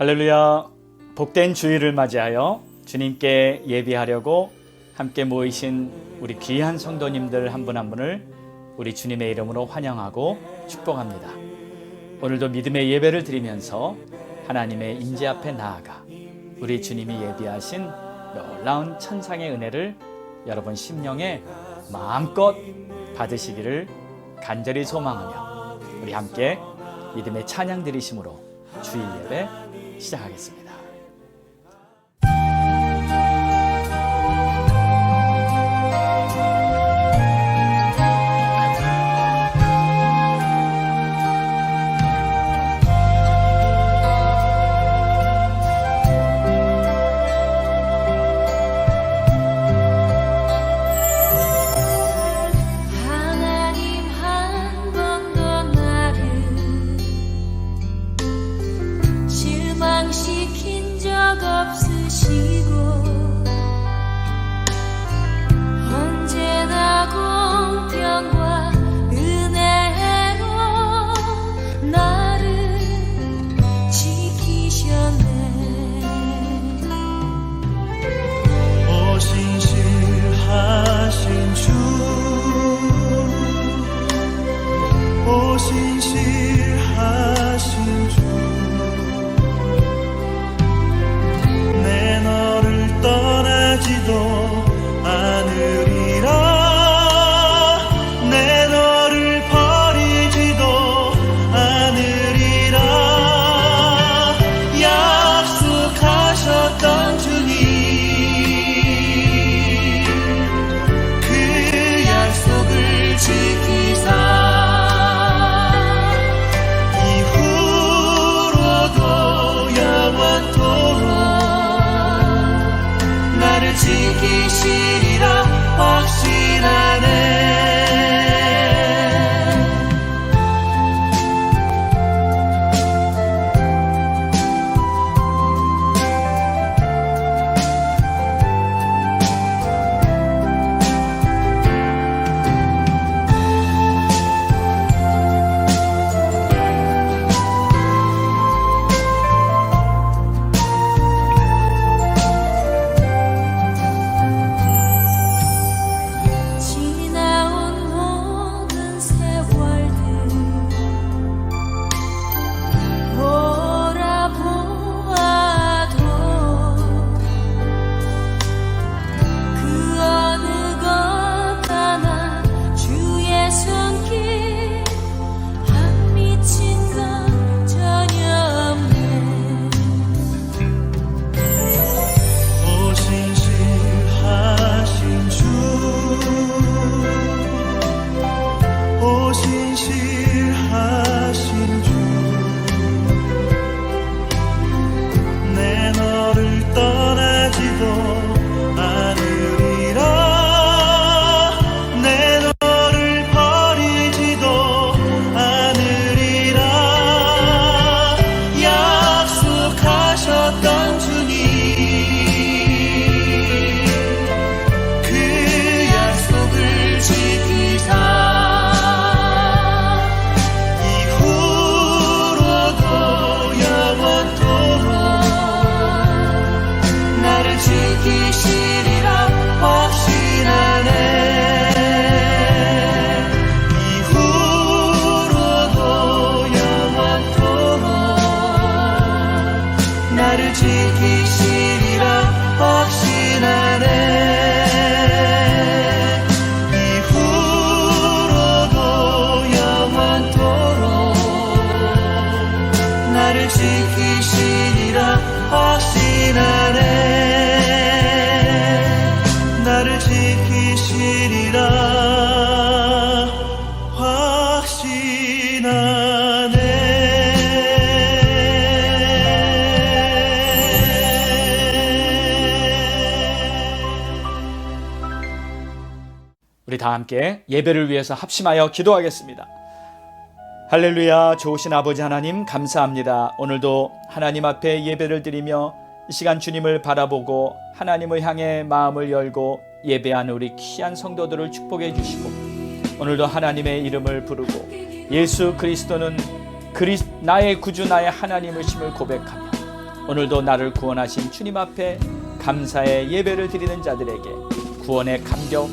할렐루야. 복된 주일을 맞이하여 주님께 예배하려고 함께 모이신 우리 귀한 성도님들 한 분 한 분을 우리 주님의 이름으로 환영하고 축복합니다. 오늘도 믿음의 예배를 드리면서 하나님의 임재 앞에 나아가 우리 주님이 예비하신 놀라운 천상의 은혜를 여러분 심령에 마음껏 받으시기를 간절히 소망하며 우리 함께 믿음의 찬양 드리심으로 주일 예배 시작하겠습니다. 시킨 적 없으시고 언제나 공평과 은혜로 나를 지키셨네. 오 신실하신 주, 오 신실하신 주, 내 너를 떠나지도 않으리라. 내 너를 버리지도 않으리라. 약속하셨던 주님, 그 약속을 지키사 이후로도 영원토록 나를 지키시리라 확신하네. 지나온 모든 세월들 돌아보아도 그 어느 것 하나 주의 손길 안 미친 건 전혀 없네. 오 신실하신 주, 오 신실하신 주, 내 너를 떠나지도 않으리라. 내 너를 버리지도 않으리라. 약속하셨던 주님, 그 약속을 지키사 이후로도 영원토록 나를 지키시리라 확신하네. 이후로도 영원토록 나를 지키시리라 확신하네. 이후로도 영원토록 나를 지키시리라 확신하네. 나를 지키시리라 우리 다 함께 예배를 위해서 합심하여 기도하겠습니다. 할렐루야. 좋으신 아버지 하나님 감사합니다. 오늘도 하나님 앞에 예배를 드리며 이 시간 주님을 바라보고 하나님을 향해 마음을 열고 예배하는 우리 귀한 성도들을 축복해 주시고 오늘도 하나님의 이름을 부르고 예수 그리스도는 나의 구주 나의 하나님이심을 고백하며 오늘도 나를 구원하신 주님 앞에 감사의 예배를 드리는 자들에게 구원의 감격,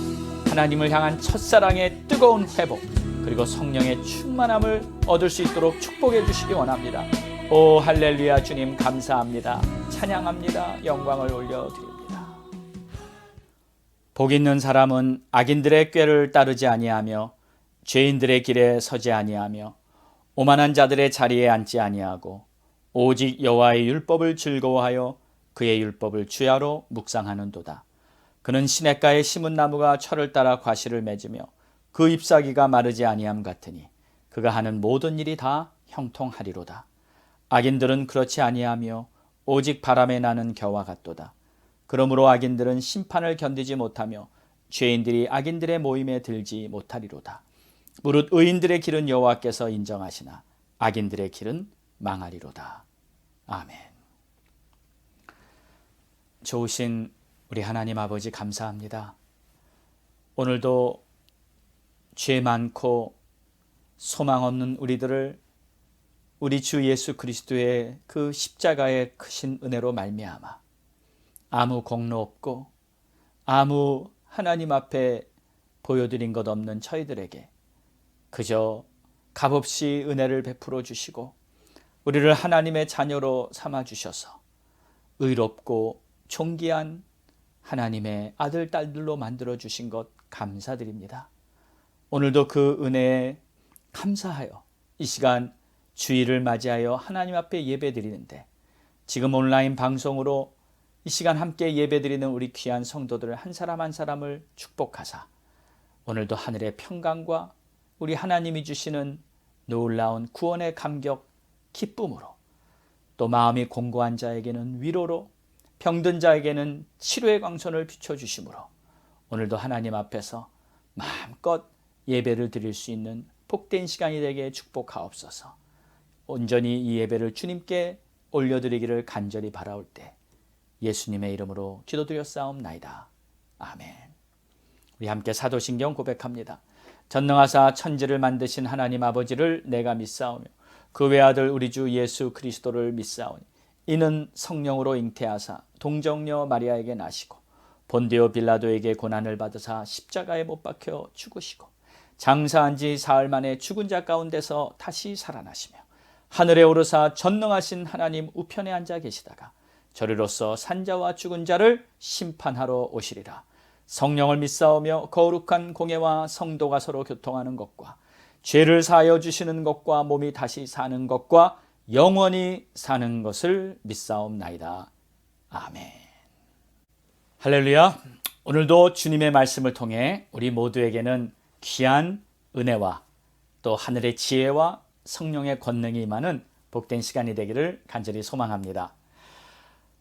하나님을 향한 첫사랑의 뜨거운 회복, 그리고 성령의 충만함을 얻을 수 있도록 축복해 주시기 원합니다. 오 할렐루야. 주님 감사합니다. 찬양합니다. 영광을 올려드립니다. 복 있는 사람은 악인들의 꾀를 따르지 아니하며 죄인들의 길에 서지 아니하며 오만한 자들의 자리에 앉지 아니하고 오직 여호와의 율법을 즐거워하여 그의 율법을 주야로 묵상하는도다. 그는 시냇가에 심은 나무가 철을 따라 과실을 맺으며 그 잎사귀가 마르지 아니함 같으니 그가 하는 모든 일이 다 형통하리로다. 악인들은 그렇지 아니하며 오직 바람에 나는 겨와 같도다. 그러므로 악인들은 심판을 견디지 못하며 죄인들이 악인들의 모임에 들지 못하리로다. 무릇 의인들의 길은 여호와께서 인정하시나 악인들의 길은 망하리로다. 아멘. 좋으신 우리 하나님 아버지 감사합니다. 오늘도 죄 많고 소망 없는 우리들을 우리 주 예수 그리스도의 그 십자가의 크신 은혜로 말미암아 아무 공로 없고 아무 하나님 앞에 보여드린 것 없는 저희들에게 그저 값없이 은혜를 베풀어 주시고 우리를 하나님의 자녀로 삼아 주셔서 의롭고 존귀한 하나님의 아들, 딸들로 만들어 주신 것 감사드립니다. 오늘도 그 은혜에 감사하여 이 시간 주일을 맞이하여 하나님 앞에 예배드리는데 지금 온라인 방송으로 이 시간 함께 예배드리는 우리 귀한 성도들 한 사람 한 사람을 축복하사 오늘도 하늘의 평강과 우리 하나님이 주시는 놀라운 구원의 감격, 기쁨으로 또 마음이 공고한 자에게는 위로로 병든 자에게는 치료의 광선을 비춰주심으로 오늘도 하나님 앞에서 마음껏 예배를 드릴 수 있는 복된 시간이 되게 축복하옵소서. 온전히 이 예배를 주님께 올려드리기를 간절히 바라올 때 예수님의 이름으로 기도드렸사옵나이다. 아멘. 우리 함께 사도신경 고백합니다. 전능하사 천지를 만드신 하나님 아버지를 내가 믿사오며 그 외아들 우리 주 예수 그리스도를 믿사오니 이는 성령으로 잉태하사 동정녀 마리아에게 나시고 본디오 빌라도에게 고난을 받으사 십자가에 못 박혀 죽으시고 장사한 지 사흘 만에 죽은 자 가운데서 다시 살아나시며 하늘에 오르사 전능하신 하나님 우편에 앉아 계시다가 저리로서 산자와 죽은 자를 심판하러 오시리라. 성령을 믿사오며 거룩한 공예와 성도가 서로 교통하는 것과 죄를 사하여 주시는 것과 몸이 다시 사는 것과 영원히 사는 것을 믿사옵나이다. 아멘. 할렐루야. 오늘도 주님의 말씀을 통해 우리 모두에게는 귀한 은혜와 또 하늘의 지혜와 성령의 권능이 임하는 복된 시간이 되기를 간절히 소망합니다.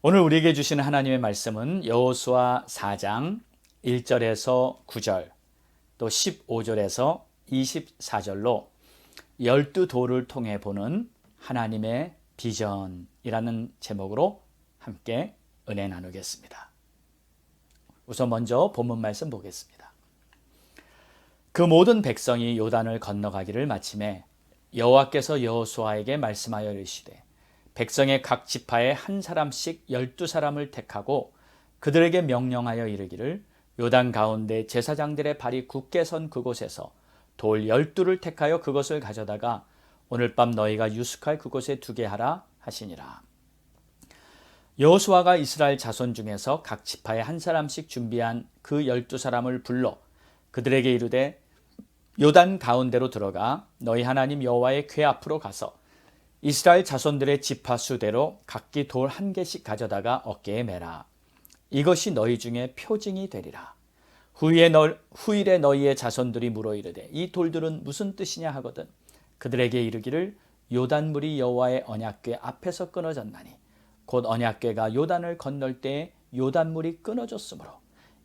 오늘 우리에게 주시는 하나님의 말씀은 여호수아 4장 1절에서 9절 또 15절에서 24절로 12도를 통해 보는 하나님의 비전이라는 제목으로 함께 은혜 나누겠습니다. 우선 먼저 본문 말씀 보겠습니다. 그 모든 백성이 요단을 건너가기를 마침에 여호와께서 여호수아에게 말씀하여 이르시되 백성의 각 지파에 한 사람씩 12사람을 택하고 그들에게 명령하여 이르기를 요단 가운데 제사장들의 발이 굳게 선 그곳에서 돌 12를 택하여 그것을 가져다가 오늘 밤 너희가 유숙할 그곳에 두게 하라 하시니라. 여호수아가 이스라엘 자손 중에서 각 지파에 한 사람씩 준비한 그 12사람을 불러 그들에게 이르되 요단 가운데로 들어가 너희 하나님 여호와의 궤 앞으로 가서 이스라엘 자손들의 지파 수대로 각기 돌 한 개씩 가져다가 어깨에 매라. 이것이 너희 중에 표징이 되리라. 후일에 너희의 자손들이 물어 이르되 이 돌들은 무슨 뜻이냐 하거든 그들에게 이르기를 요단물이 여호와의 언약궤 앞에서 끊어졌나니 곧 언약궤가 요단을 건널 때에 요단물이 끊어졌으므로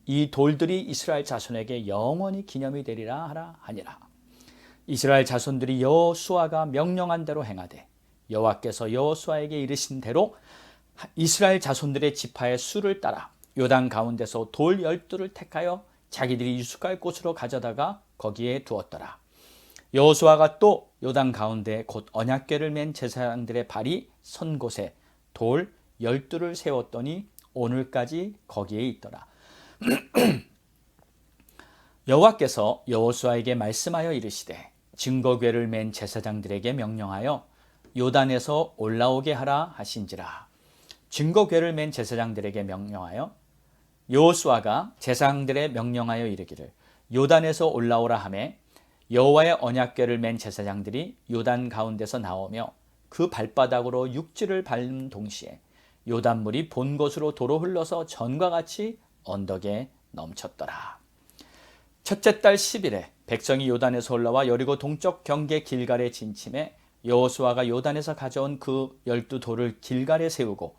이 돌들이 이스라엘 자손에게 영원히 기념이 되리라 하라 하니라. 이스라엘 자손들이 여호수아가 명령한 대로 행하되 여호와께서 여호수아에게 이르신 대로 이스라엘 자손들의 지파의 수를 따라 요단 가운데서 돌 12를 택하여 자기들이 유숙할 곳으로 가져다가 거기에 두었더라. 여호수아가 또 요단 가운데 곧 언약궤를 맨 제사장들의 발이 선 곳에 돌 12를 세웠더니 오늘까지 거기에 있더라. 여호와께서 여호수아에게 말씀하여 이르시되 증거궤를 맨 제사장들에게 명령하여 요단에서 올라오게 하라 하신지라. 증거궤를 맨 제사장들에게 명령하여 여호수아가 제사장들에 명령하여 이르기를 요단에서 올라오라 하매 여호와의 언약궤를 맨 제사장들이 요단 가운데서 나오며 그 발바닥으로 육지를 밟는 동시에 요단물이 본 곳으로 도로 흘러서 전과 같이 언덕에 넘쳤더라. 첫째 달 10일에 백성이 요단에서 올라와 여리고 동쪽 경계 길갈에 진침해 여호수아가 요단에서 가져온 그 12돌을 길갈에 세우고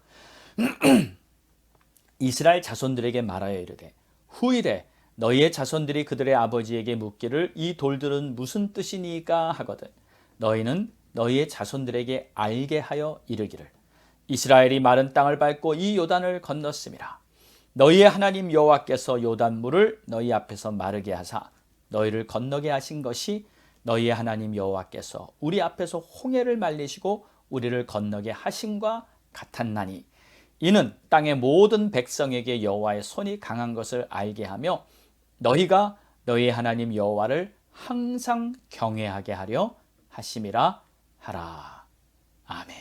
이스라엘 자손들에게 말하여 이르되 후일에 너희의 자손들이 그들의 아버지에게 묻기를 이 돌들은 무슨 뜻이니까 하거든 너희는 너희의 자손들에게 알게 하여 이르기를 이스라엘이 마른 땅을 밟고 이 요단을 건넜음이라. 너희의 하나님 여호와께서 요단물을 너희 앞에서 마르게 하사 너희를 건너게 하신 것이 너희의 하나님 여호와께서 우리 앞에서 홍해를 말리시고 우리를 건너게 하심과 같았나니 이는 땅의 모든 백성에게 여호와의 손이 강한 것을 알게 하며 너희가 너희 하나님 여호와를 항상 경외하게 하려 하심이라 하라. 아멘.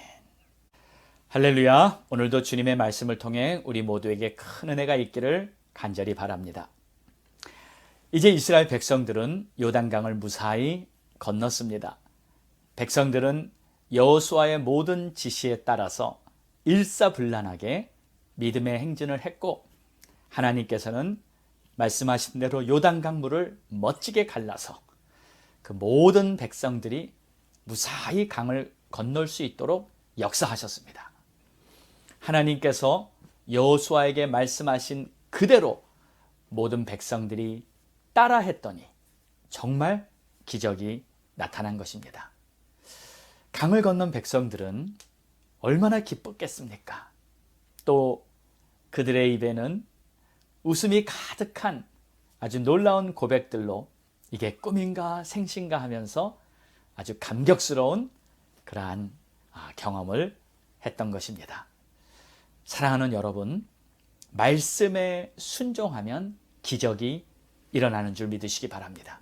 할렐루야. 오늘도 주님의 말씀을 통해 우리 모두에게 큰 은혜가 있기를 간절히 바랍니다. 이제 이스라엘 백성들은 요단강을 무사히 건넜습니다. 백성들은 여호수아의 모든 지시에 따라서 일사불란하게 믿음의 행진을 했고 하나님께서는 말씀하신 대로 요단강 물을 멋지게 갈라서 그 모든 백성들이 무사히 강을 건널 수 있도록 역사하셨습니다. 하나님께서 여호수아에게 말씀하신 그대로 모든 백성들이 따라했더니 정말 기적이 나타난 것입니다. 강을 건넌 백성들은 얼마나 기뻤겠습니까? 또 그들의 입에는 웃음이 가득한 아주 놀라운 고백들로 이게 꿈인가 생신가 하면서 아주 감격스러운 그러한 경험을 했던 것입니다. 사랑하는 여러분, 말씀에 순종하면 기적이 일어나는 줄 믿으시기 바랍니다.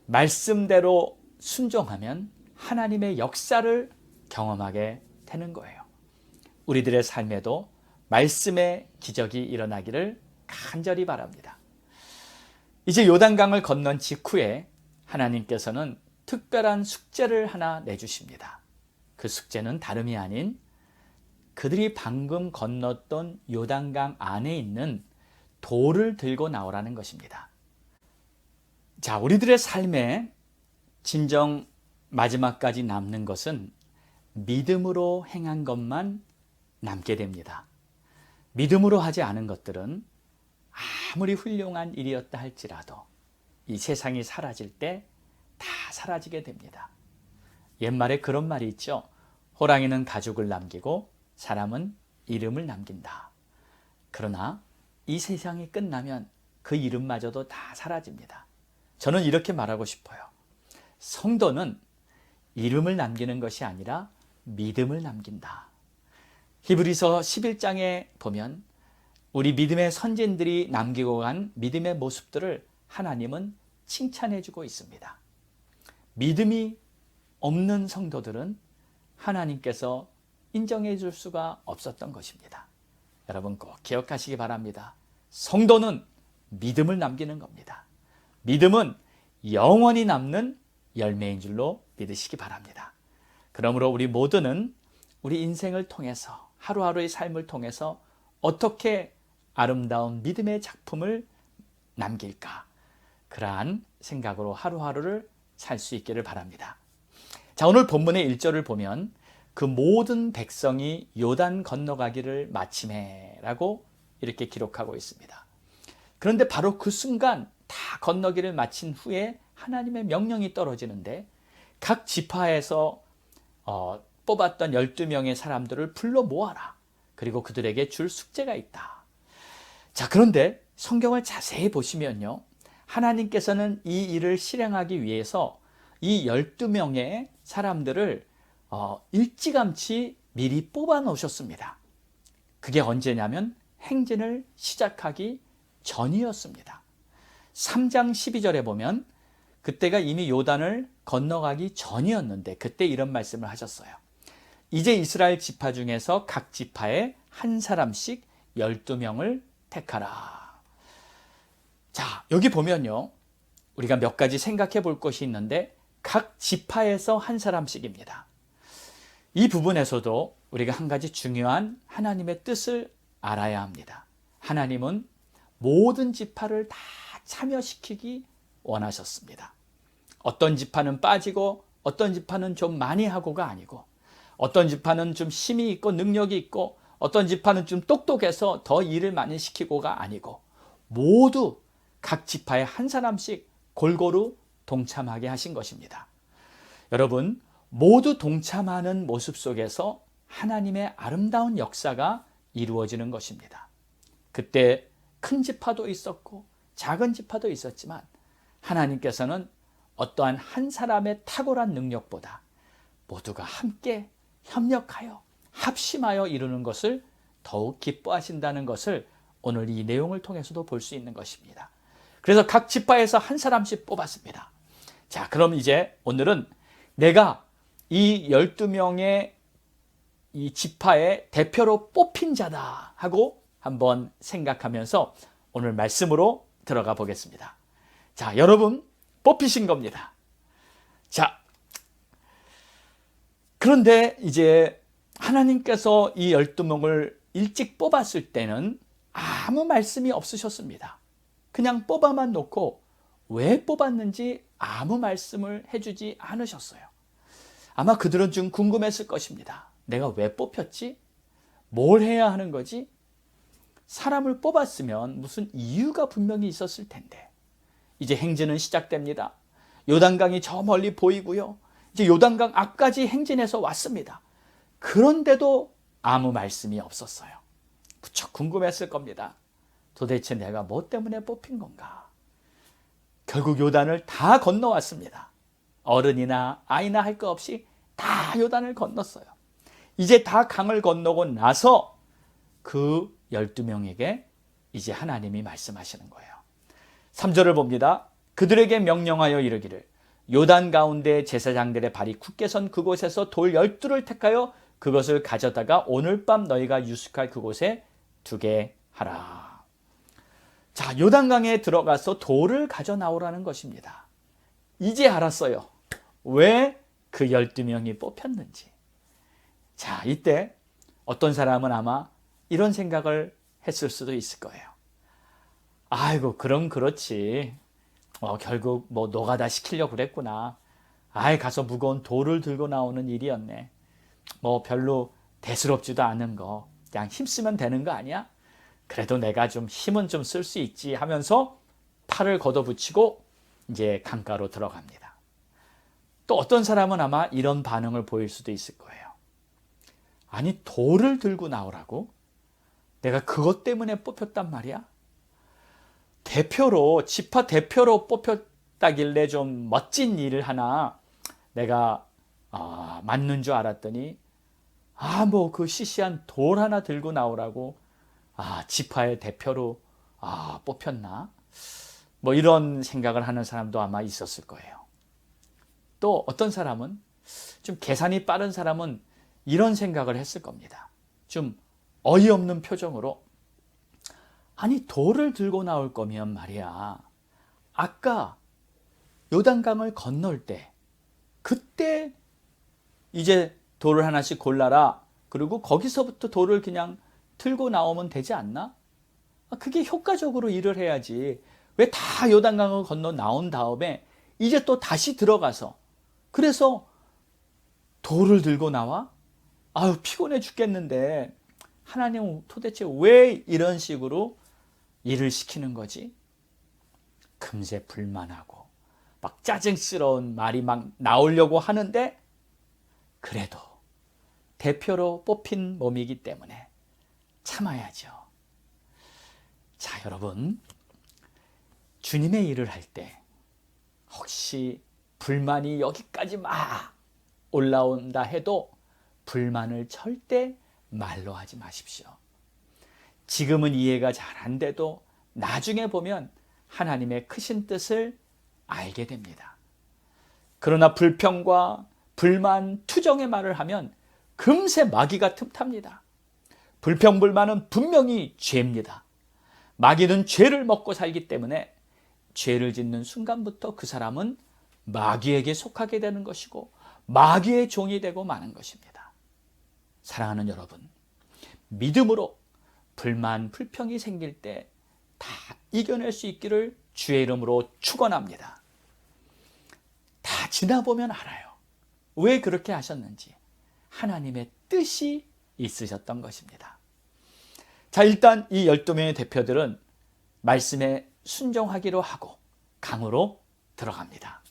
말씀대로 순종하면 하나님의 역사를 경험하게 되는 거예요. 우리들의 삶에도 말씀의 기적이 일어나기를 간절히 바랍니다. 이제 요단강을 건넌 직후에 하나님께서는 특별한 숙제를 하나 내주십니다. 그 숙제는 다름이 아닌 그들이 방금 건넜던 요단강 안에 있는 돌을 들고 나오라는 것입니다. 자, 우리들의 삶에 진정 마지막까지 남는 것은 믿음으로 행한 것만 남게 됩니다. 믿음으로 하지 않은 것들은 아무리 훌륭한 일이었다 할지라도 이 세상이 사라질 때 다 사라지게 됩니다. 옛말에 그런 말이 있죠. 호랑이는 가죽을 남기고 사람은 이름을 남긴다. 그러나 이 세상이 끝나면 그 이름마저도 다 사라집니다. 저는 이렇게 말하고 싶어요. 성도는 이름을 남기는 것이 아니라 믿음을 남긴다. 히브리서 11장에 보면 우리 믿음의 선진들이 남기고 간 믿음의 모습들을 하나님은 칭찬해 주고 있습니다. 믿음이 없는 성도들은 하나님께서 인정해 줄 수가 없었던 것입니다. 여러분 꼭 기억하시기 바랍니다. 성도는 믿음을 남기는 겁니다. 믿음은 영원히 남는 열매인 줄로 믿으시기 바랍니다. 그러므로 우리 모두는 우리 인생을 통해서 하루하루의 삶을 통해서 어떻게 아름다운 믿음의 작품을 남길까? 그러한 생각으로 하루하루를 살 수 있기를 바랍니다. 자, 오늘 본문의 1절을 보면 그 모든 백성이 요단 건너가기를 마침해라고 이렇게 기록하고 있습니다. 그런데 바로 그 순간 다 건너기를 마친 후에 하나님의 명령이 떨어지는데 각 지파에서 뽑았던 12명의 사람들을 불러 모아라. 그리고 그들에게 줄 숙제가 있다. 자, 그런데 성경을 자세히 보시면요. 하나님께서는 이 일을 실행하기 위해서 이 12명의 사람들을 일찌감치 미리 뽑아 놓으셨습니다. 그게 언제냐면 행진을 시작하기 전이었습니다. 3장 12절에 보면 그때가 이미 요단을 건너가기 전이었는데 그때 이런 말씀을 하셨어요. 이제 이스라엘 지파 중에서 각 지파에 한 사람씩 12명을 택하라. 자, 여기 보면요, 우리가 몇 가지 생각해 볼 것이 있는데 각 지파에서 한 사람씩입니다. 이 부분에서도 우리가 한 가지 중요한 하나님의 뜻을 알아야 합니다. 하나님은 모든 지파를 다 참여시키기 원하셨습니다. 어떤 지파는 빠지고 어떤 지파는 좀 많이 하고가 아니고, 어떤 지파는 좀 힘이 있고 능력이 있고 어떤 지파는 좀 똑똑해서 더 일을 많이 시키고가 아니고, 모두 각 지파에 한 사람씩 골고루 동참하게 하신 것입니다. 여러분, 모두 동참하는 모습 속에서 하나님의 아름다운 역사가 이루어지는 것입니다. 그때 큰 지파도 있었고 작은 지파도 있었지만 하나님께서는 어떠한 한 사람의 탁월한 능력보다 모두가 함께 협력하여 합심하여 이루는 것을 더욱 기뻐하신다는 것을 오늘 이 내용을 통해서도 볼 수 있는 것입니다. 그래서 각 지파에서 한 사람씩 뽑았습니다. 자, 그럼 이제 오늘은 내가 이 12명의 이 지파의 대표로 뽑힌 자다 하고 한번 생각하면서 오늘 말씀으로 들어가 보겠습니다. 자, 여러분 뽑히신 겁니다. 자, 그런데 이제 하나님께서 이 12명을 일찍 뽑았을 때는 아무 말씀이 없으셨습니다. 그냥 뽑아만 놓고 왜 뽑았는지 아무 말씀을 해주지 않으셨어요. 아마 그들은 좀 궁금했을 것입니다. 내가 왜 뽑혔지? 뭘 해야 하는 거지? 사람을 뽑았으면 무슨 이유가 분명히 있었을 텐데. 이제 행진은 시작됩니다. 요단강이 저 멀리 보이고요. 이제 요단강 앞까지 행진해서 왔습니다. 그런데도 아무 말씀이 없었어요. 무척 궁금했을 겁니다. 도대체 내가 뭐 때문에 뽑힌 건가? 결국 요단을 다 건너왔습니다. 어른이나 아이나 할 거 없이 다 요단을 건넜어요. 이제 다 강을 건너고 나서 그 12명에게 이제 하나님이 말씀하시는 거예요. 3절을 봅니다. 그들에게 명령하여 이르기를 요단 가운데 제사장들의 발이 굳게 선 그곳에서 돌 12를 택하여 그것을 가져다가 오늘 밤 너희가 유숙할 그곳에 두게 하라. 자, 요단강에 들어가서 돌을 가져 나오라는 것입니다. 이제 알았어요. 왜 그 12명이 뽑혔는지. 자, 이때 어떤 사람은 아마 이런 생각을 했을 수도 있을 거예요. 아이고, 그럼 그렇지. 결국 뭐 노가다 시키려고 그랬구나. 가서 무거운 돌을 들고 나오는 일이었네. 뭐 별로 대수롭지도 않은 거. 그냥 힘쓰면 되는 거 아니야? 그래도 내가 좀 힘은 좀 쓸 수 있지 하면서 팔을 걷어붙이고 이제 강가로 들어갑니다. 또 어떤 사람은 아마 이런 반응을 보일 수도 있을 거예요. 아니, 돌을 들고 나오라고? 내가 그것 때문에 뽑혔단 말이야? 대표로, 지파 대표로 뽑혔다길래 좀 멋진 일을 하나 내가 맞는 줄 알았더니 뭐 그 시시한 돌 하나 들고 나오라고 지파의 대표로 뽑혔나? 뭐 이런 생각을 하는 사람도 아마 있었을 거예요. 또 어떤 사람은, 좀 계산이 빠른 사람은 이런 생각을 했을 겁니다. 좀 어이없는 표정으로, 아니, 돌을 들고 나올 거면 말이야, 아까 요단강을 건널 때 그때 이제 돌을 하나씩 골라라, 그리고 거기서부터 돌을 그냥 들고 나오면 되지 않나? 그게 효과적으로 일을 해야지. 왜 다 요단강을 건너 나온 다음에 이제 또 다시 들어가서 그래서 돌을 들고 나와? 피곤해 죽겠는데 하나님은 도대체 왜 이런 식으로 일을 시키는 거지? 금세 불만하고 막 짜증스러운 말이 막 나오려고 하는데, 그래도 대표로 뽑힌 몸이기 때문에 참아야죠. 자, 여러분, 주님의 일을 할 때 혹시 불만이 여기까지 막 올라온다 해도 불만을 절대 말로 하지 마십시오. 지금은 이해가 잘 안 돼도 나중에 보면 하나님의 크신 뜻을 알게 됩니다. 그러나 불평과 불만, 투정의 말을 하면 금세 마귀가 틈탑니다. 불평, 불만은 분명히 죄입니다. 마귀는 죄를 먹고 살기 때문에 죄를 짓는 순간부터 그 사람은 마귀에게 속하게 되는 것이고 마귀의 종이 되고 마는 것입니다. 사랑하는 여러분, 믿음으로 불만, 불평이 생길 때 다 이겨낼 수 있기를 주의 이름으로 축원합니다. 다 지나보면 알아요. 왜 그렇게 하셨는지. 하나님의 뜻이 있으셨던 것입니다. 자, 일단 이 12명의 대표들은 말씀에 순종하기로 하고 강으로 들어갑니다.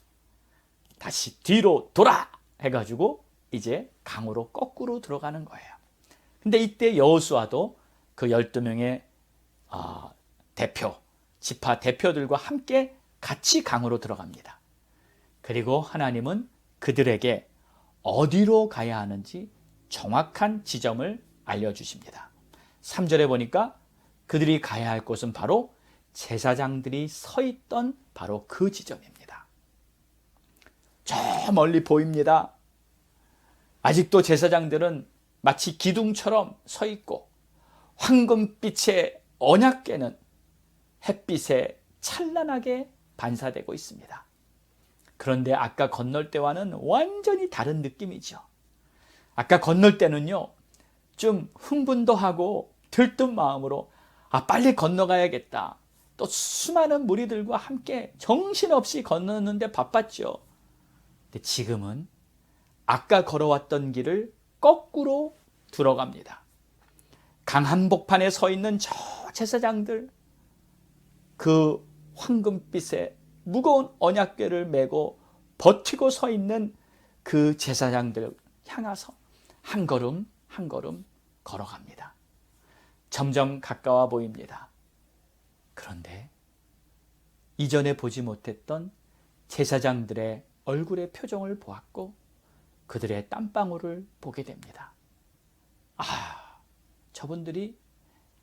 다시 뒤로 돌아 해가지고 이제 강으로 거꾸로 들어가는 거예요. 근데 이때 여호수아도 그 12명의 대표, 지파 대표들과 함께 같이 강으로 들어갑니다. 그리고 하나님은 그들에게 어디로 가야 하는지 정확한 지점을 알려주십니다. 3절에 보니까 그들이 가야 할 곳은 바로 제사장들이 서 있던 바로 그 지점입니다. 저 멀리 보입니다. 아직도 제사장들은 마치 기둥처럼 서 있고 황금빛의 언약궤는 햇빛에 찬란하게 반사되고 있습니다. 그런데 아까 건널 때와는 완전히 다른 느낌이죠. 아까 건널 때는요, 좀 흥분도 하고 들뜬 마음으로 빨리 건너가야겠다. 또 수많은 무리들과 함께 정신없이 건너는데 바빴죠. 근데 지금은 아까 걸어왔던 길을 거꾸로 들어갑니다. 강 한복판에 서 있는 저 제사장들, 그 황금빛의 무거운 언약궤를 메고 버티고 서 있는 그 제사장들 향해서 한 걸음 한 걸음 걸어갑니다. 점점 가까워 보입니다. 그런데 이전에 보지 못했던 제사장들의 얼굴의 표정을 보았고 그들의 땀방울을 보게 됩니다. 저분들이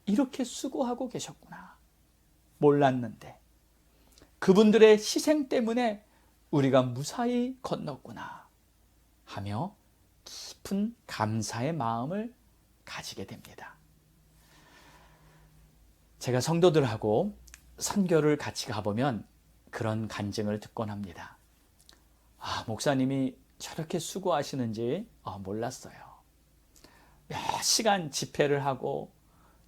이렇게 수고하고 계셨구나. 몰랐는데 그분들의 희생 때문에 우리가 무사히 건넜구나 하며 깊은 감사의 마음을 가지게 됩니다. 제가 성도들하고 선교를 같이 가보면 그런 간증을 듣곤 합니다. 목사님이 저렇게 수고하시는지 몰랐어요. 몇 시간 집회를 하고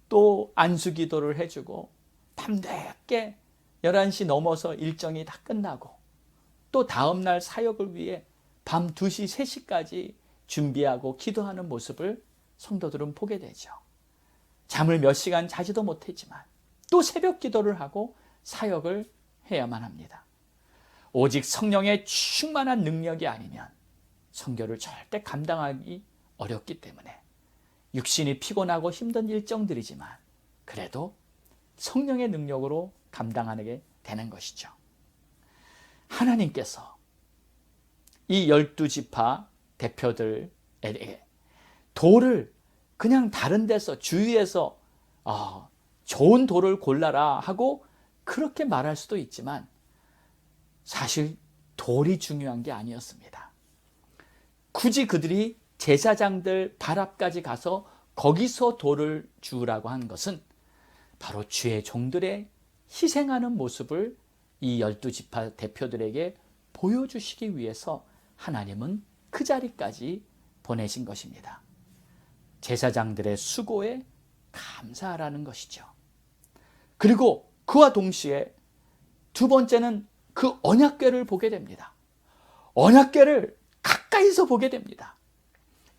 또 안수기도를 해주고 밤늦게 11시 넘어서 일정이 다 끝나고 또 다음날 사역을 위해 밤 2시, 3시까지 준비하고 기도하는 모습을 성도들은 보게 되죠. 잠을 몇 시간 자지도 못했지만 또 새벽 기도를 하고 사역을 해야만 합니다. 오직 성령의 충만한 능력이 아니면 선교를 절대 감당하기 어렵기 때문에 육신이 피곤하고 힘든 일정들이지만 그래도 성령의 능력으로 감당하게 되는 것이죠. 하나님께서 이 12지파 대표들에게 돌을 그냥 다른 데서 주위에서 좋은 돌을 골라라 하고 그렇게 말할 수도 있지만 사실 돌이 중요한 게 아니었습니다. 굳이 그들이 제사장들 발 앞까지 가서 거기서 돌을 주우라고 한 것은 바로 주의 종들의 희생하는 모습을 이 12지파 대표들에게 보여주시기 위해서 하나님은 그 자리까지 보내신 것입니다. 제사장들의 수고에 감사하라는 것이죠. 그리고 그와 동시에 두 번째는 그 언약궤를 보게 됩니다. 언약궤를 가까이서 보게 됩니다.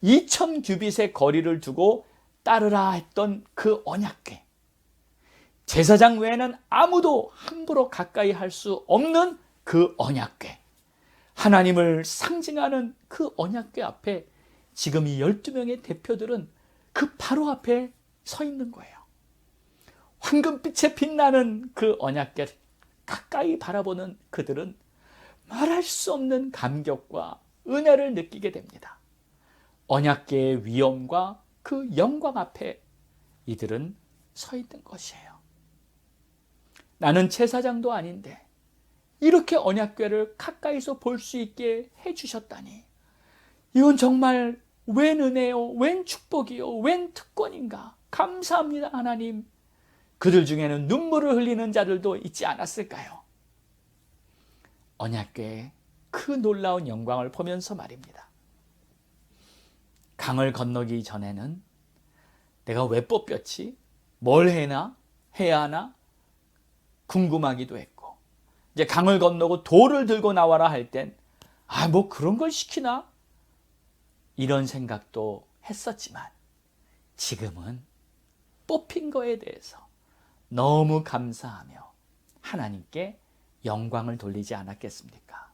2000 규빗의 거리를 두고 따르라 했던 그 언약궤. 제사장 외에는 아무도 함부로 가까이 할 수 없는 그 언약궤. 하나님을 상징하는 그 언약궤 앞에 지금 이 12명의 대표들은 그 바로 앞에 서 있는 거예요. 황금빛에 빛나는 그 언약궤를 가까이 바라보는 그들은 말할 수 없는 감격과 은혜를 느끼게 됩니다. 언약궤의 위엄과 그 영광 앞에 이들은 서 있는 것이에요. 나는 제사장도 아닌데 이렇게 언약궤를 가까이서 볼 수 있게 해주셨다니, 이건 정말 웬 은혜요, 웬 축복이요, 웬 특권인가. 감사합니다 하나님. 그들 중에는 눈물을 흘리는 자들도 있지 않았을까요? 언약궤의 그 놀라운 영광을 보면서 말입니다. 강을 건너기 전에는 내가 왜 뽑혔지? 뭘 해야 하나? 궁금하기도 했고, 이제 강을 건너고 돌을 들고 나와라 할 땐 뭐 그런 걸 시키나? 이런 생각도 했었지만 지금은 뽑힌 거에 대해서 너무 감사하며 하나님께 영광을 돌리지 않았겠습니까?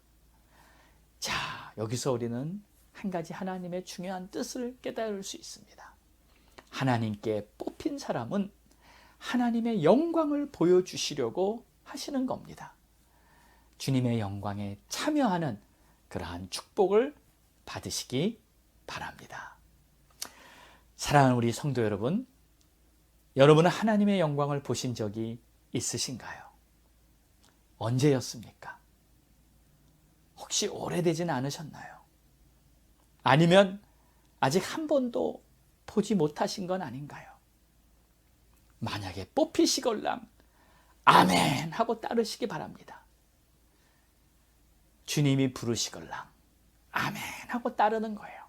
자, 여기서 우리는 한 가지 하나님의 중요한 뜻을 깨달을 수 있습니다. 하나님께 뽑힌 사람은 하나님의 영광을 보여주시려고 하시는 겁니다. 주님의 영광에 참여하는 그러한 축복을 받으시기 바랍니다. 사랑하는 우리 성도 여러분, 여러분은 하나님의 영광을 보신 적이 있으신가요? 언제였습니까? 혹시 오래되진 않으셨나요? 아니면 아직 한 번도 보지 못하신 건 아닌가요? 만약에 뽑히시걸랑 아멘 하고 따르시기 바랍니다. 주님이 부르시걸랑 아멘 하고 따르는 거예요.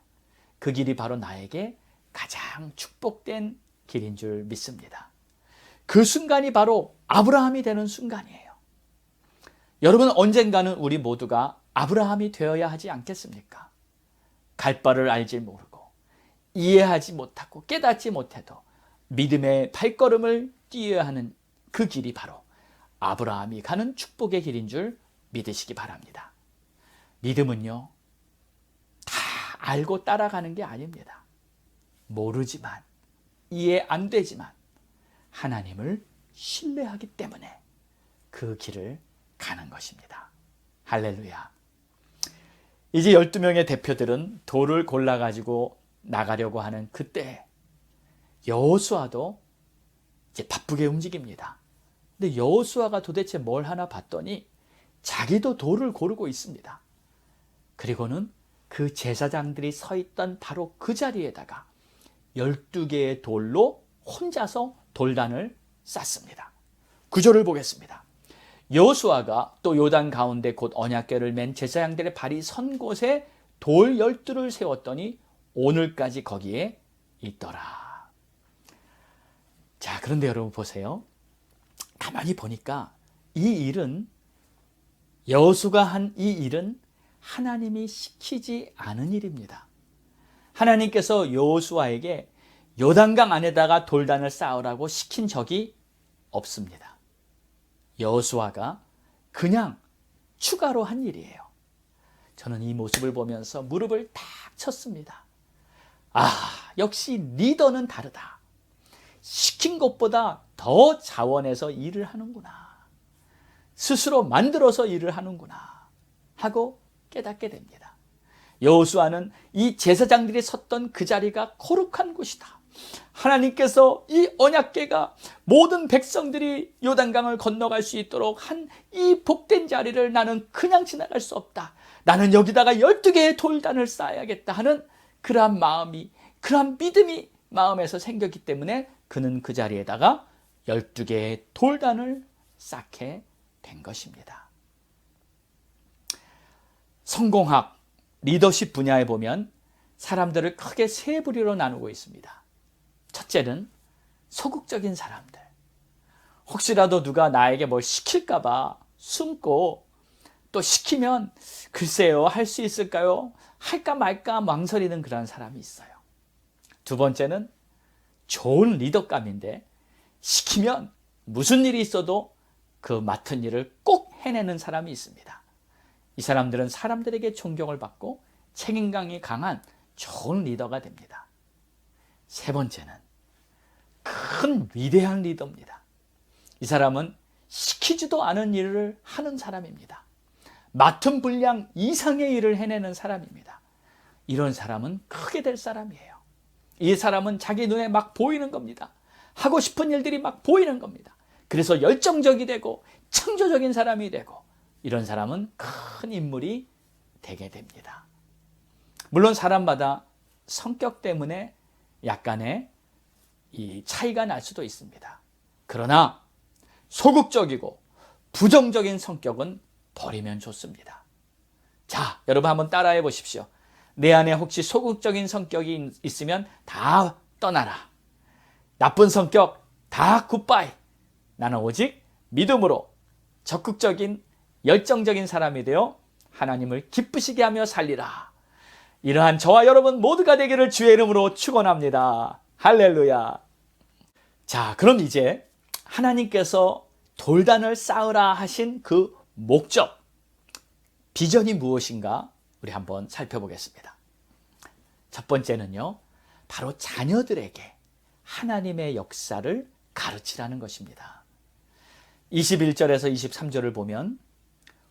그 길이 바로 나에게 가장 축복된 길인 줄 믿습니다. 그 순간이 바로 아브라함이 되는 순간이에요. 여러분, 언젠가는 우리 모두가 아브라함이 되어야 하지 않겠습니까? 갈 바를 알지 모르고 이해하지 못하고 깨닫지 못해도 믿음의 발걸음을 뛰어야 하는 그 길이 바로 아브라함이 가는 축복의 길인 줄 믿으시기 바랍니다. 믿음은요, 다 알고 따라가는 게 아닙니다. 모르지만, 이해 안 되지만 하나님을 신뢰하기 때문에 그 길을 가는 것입니다. 할렐루야. 이제 12명의 대표들은 돌을 골라가지고 나가려고 하는 그때 여호수아도 이제 바쁘게 움직입니다. 근데 여호수아가 도대체 뭘 하나 봤더니 자기도 돌을 고르고 있습니다. 그리고는 그 제사장들이 서 있던 바로 그 자리에다가 12개의 돌로 혼자서 돌단을 쌓습니다. 구절을 보겠습니다. 여호수아가 또 요단 가운데 곧 언약궤를 맨 제사장들의 발이 선 곳에 돌 12를 세웠더니 오늘까지 거기에 있더라. 자, 그런데 여러분 보세요. 가만히 보니까 이 일은, 여호수아가 한 이 일은 하나님이 시키지 않은 일입니다. 하나님께서 여호수아에게 요단강 안에다가 돌단을 쌓으라고 시킨 적이 없습니다. 여호수아가 그냥 추가로 한 일이에요. 저는 이 모습을 보면서 무릎을 탁 쳤습니다. 역시 리더는 다르다. 시킨 것보다 더 자원해서 일을 하는구나. 스스로 만들어서 일을 하는구나 하고 깨닫게 됩니다. 여호수아는 이 제사장들이 섰던 그 자리가 거룩한 곳이다. 하나님께서 이 언약궤가 모든 백성들이 요단강을 건너갈 수 있도록 한 이 복된 자리를 나는 그냥 지나갈 수 없다. 나는 여기다가 12개의 돌단을 쌓아야겠다 하는 그러한 마음이, 그러한 믿음이 마음에서 생겼기 때문에 그는 그 자리에다가 12개의 돌단을 쌓게 된 것입니다. 성공학, 리더십 분야에 보면 사람들을 크게 세 부류로 나누고 있습니다. 첫째는 소극적인 사람들. 혹시라도 누가 나에게 뭘 시킬까 봐 숨고, 또 시키면 글쎄요, 할 수 있을까요? 할까 말까 망설이는 그런 사람이 있어요. 두 번째는 좋은 리더감인데 시키면 무슨 일이 있어도 그 맡은 일을 꼭 해내는 사람이 있습니다. 이 사람들은 사람들에게 존경을 받고 책임감이 강한 좋은 리더가 됩니다. 세 번째는 큰 위대한 리더입니다. 이 사람은 시키지도 않은 일을 하는 사람입니다. 맡은 분량 이상의 일을 해내는 사람입니다. 이런 사람은 크게 될 사람이에요. 이 사람은 자기 눈에 막 보이는 겁니다. 하고 싶은 일들이 막 보이는 겁니다. 그래서 열정적이 되고 창조적인 사람이 되고 이런 사람은 큰 인물이 되게 됩니다. 물론 사람마다 성격 때문에 약간의 이 차이가 날 수도 있습니다. 그러나 소극적이고 부정적인 성격은 버리면 좋습니다. 자, 여러분 한번 따라해 보십시오. 내 안에 혹시 소극적인 성격이 있으면 다 떠나라. 나쁜 성격 다 굿바이. 나는 오직 믿음으로 적극적인 열정적인 사람이 되어 하나님을 기쁘시게 하며 살리라. 이러한 저와 여러분 모두가 되기를 주의 이름으로 축원합니다. 할렐루야. 자, 그럼 이제 하나님께서 돌단을 쌓으라 하신 그 목적, 비전이 무엇인가 우리 한번 살펴보겠습니다. 첫 번째는요, 바로 자녀들에게 하나님의 역사를 가르치라는 것입니다. 21절에서 23절을 보면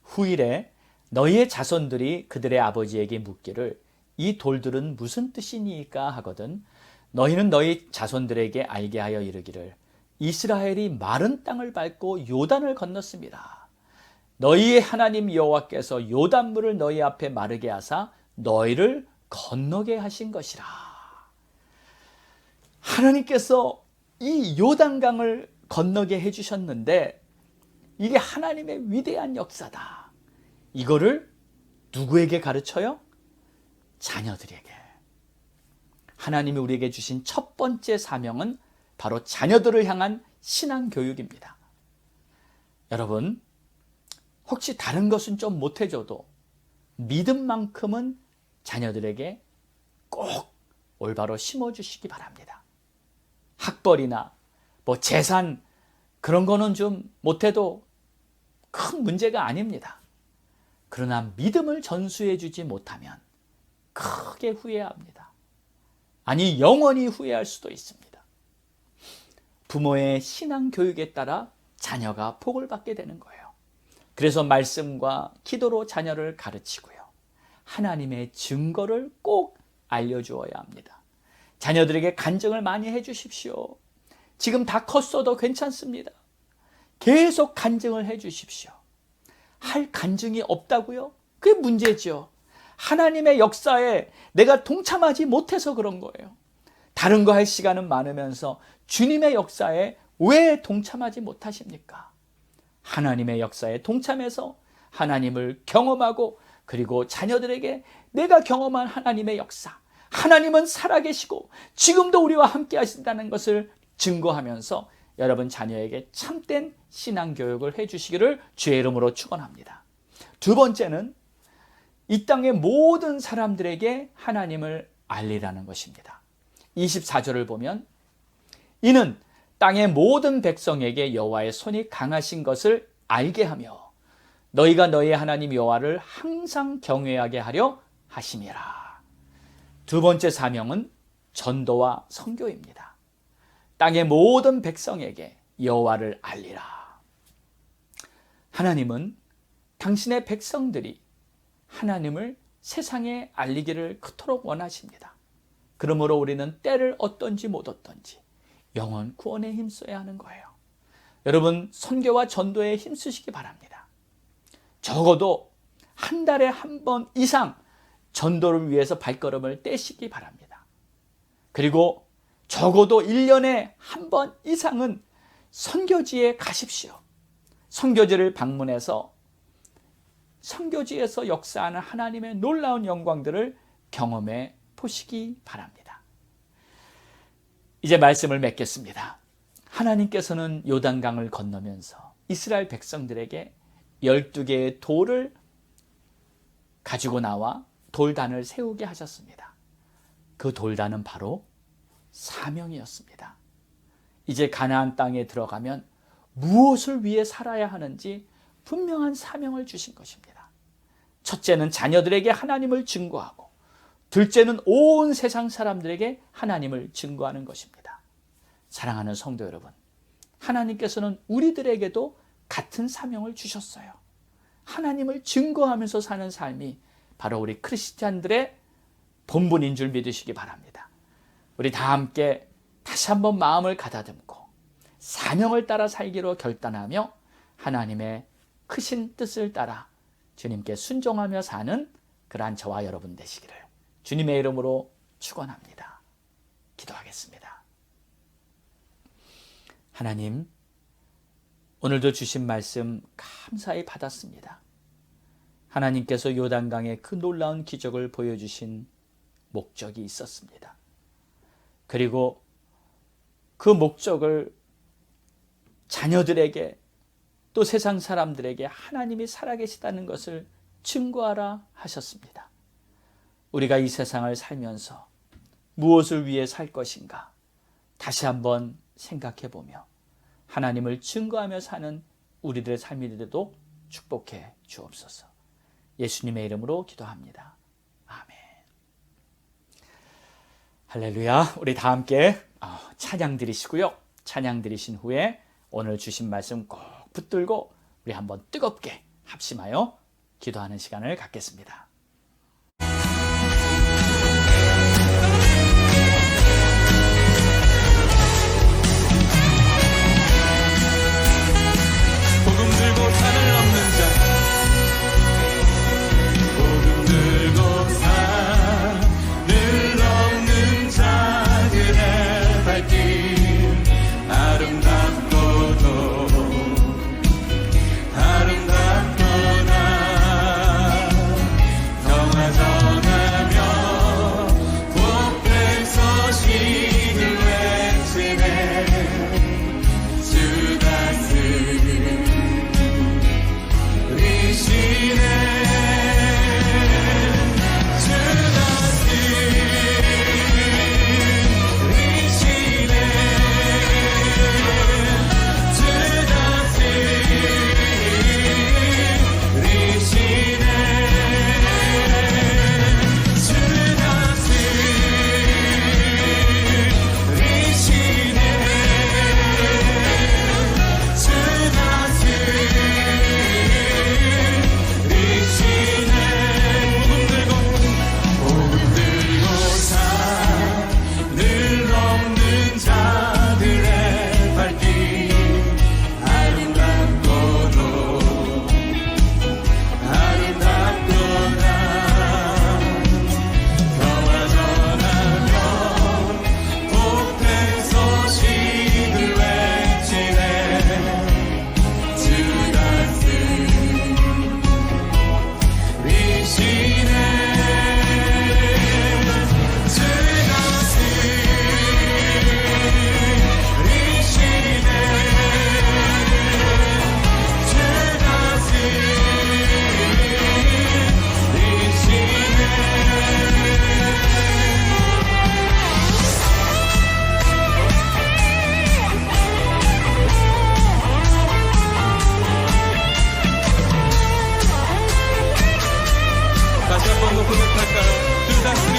후일에 너희의 자손들이 그들의 아버지에게 묻기를 이 돌들은 무슨 뜻이니까 하거든 너희는 너희 자손들에게 알게 하여 이르기를 이스라엘이 마른 땅을 밟고 요단을 건넜습니다. 너희의 하나님 여호와께서 요단물을 너희 앞에 마르게 하사 너희를 건너게 하신 것이라. 하나님께서 이 요단강을 건너게 해주셨는데 이게 하나님의 위대한 역사다. 이거를 누구에게 가르쳐요? 자녀들에게. 하나님이 우리에게 주신 첫 번째 사명은 바로 자녀들을 향한 신앙교육입니다. 여러분, 혹시 다른 것은 좀 못해줘도 믿음만큼은 자녀들에게 꼭 올바로 심어주시기 바랍니다. 학벌이나 뭐 재산 그런 거는 좀 못해도 큰 문제가 아닙니다. 그러나 믿음을 전수해 주지 못하면 크게 후회합니다. 아니, 영원히 후회할 수도 있습니다. 부모의 신앙 교육에 따라 자녀가 복을 받게 되는 거예요. 그래서 말씀과 기도로 자녀를 가르치고요. 하나님의 증거를 꼭 알려주어야 합니다. 자녀들에게 간증을 많이 해주십시오. 지금 다 컸어도 괜찮습니다. 계속 간증을 해주십시오. 할 간증이 없다고요? 그게 문제죠. 하나님의 역사에 내가 동참하지 못해서 그런 거예요. 다른 거 할 시간은 많으면서 주님의 역사에 왜 동참하지 못하십니까? 하나님의 역사에 동참해서 하나님을 경험하고 그리고 자녀들에게 내가 경험한 하나님의 역사, 하나님은 살아계시고 지금도 우리와 함께 하신다는 것을 증거하면서 여러분 자녀에게 참된 신앙교육을 해주시기를 주의 이름으로 축원합니다. 두 번째는 이 땅의 모든 사람들에게 하나님을 알리라는 것입니다. 24절을 보면 이는 땅의 모든 백성에게 여호와의 손이 강하신 것을 알게 하며 너희가 너희 하나님 여호와를 항상 경외하게 하려 하심이라. 두 번째 사명은 전도와 선교입니다. 땅의 모든 백성에게 여호와를 알리라. 하나님은 당신의 백성들이 하나님을 세상에 알리기를 그토록 원하십니다. 그러므로 우리는 때를 얻든지 못 얻든지 영혼 구원에 힘써야 하는 거예요. 여러분, 선교와 전도에 힘쓰시기 바랍니다. 적어도 한 달에 한 번 이상 전도를 위해서 발걸음을 떼시기 바랍니다. 그리고 적어도 1년에 한 번 이상은 선교지에 가십시오. 선교지를 방문해서 선교지에서 역사하는 하나님의 놀라운 영광들을 경험해 보시기 바랍니다. 이제 말씀을 맺겠습니다. 하나님께서는 요단강을 건너면서 이스라엘 백성들에게 12개의 돌을 가지고 나와 돌단을 세우게 하셨습니다. 그 돌단은 바로 사명이었습니다. 이제 가나안 땅에 들어가면 무엇을 위해 살아야 하는지 분명한 사명을 주신 것입니다. 첫째는 자녀들에게 하나님을 증거하고 둘째는 온 세상 사람들에게 하나님을 증거하는 것입니다. 사랑하는 성도 여러분, 하나님께서는 우리들에게도 같은 사명을 주셨어요. 하나님을 증거하면서 사는 삶이 바로 우리 크리스찬들의 본분인 줄 믿으시기 바랍니다. 우리 다 함께 다시 한번 마음을 가다듬고 사명을 따라 살기로 결단하며 하나님의 크신 뜻을 따라 주님께 순종하며 사는 그러한 저와 여러분 되시기를 주님의 이름으로 축원합니다. 기도하겠습니다. 하나님, 오늘도 주신 말씀 감사히 받았습니다. 하나님께서 요단강에 그 놀라운 기적을 보여주신 목적이 있었습니다. 그리고 그 목적을 자녀들에게 또 세상 사람들에게 하나님이 살아계시다는 것을 증거하라 하셨습니다. 우리가 이 세상을 살면서 무엇을 위해 살 것인가 다시 한번 생각해 보며 하나님을 증거하며 사는 우리들의 삶이 되도록 축복해 주옵소서. 예수님의 이름으로 기도합니다. 아멘. 할렐루야. 우리 다 함께 찬양 드리시고요. 찬양 드리신 후에 오늘 주신 말씀 꼭 붙들고 우리 한번 뜨겁게 합심하여 기도하는 시간을 갖겠습니다. 복음 들고 산을 넘는 자, 복음 들고 산을 넘는 자들의 발길 아름답고도 아름답도다. 평화 전하며 복된 소식을 외치네. 주 다스리시네. 다시 한번 고백할까요? 주 다스리시네.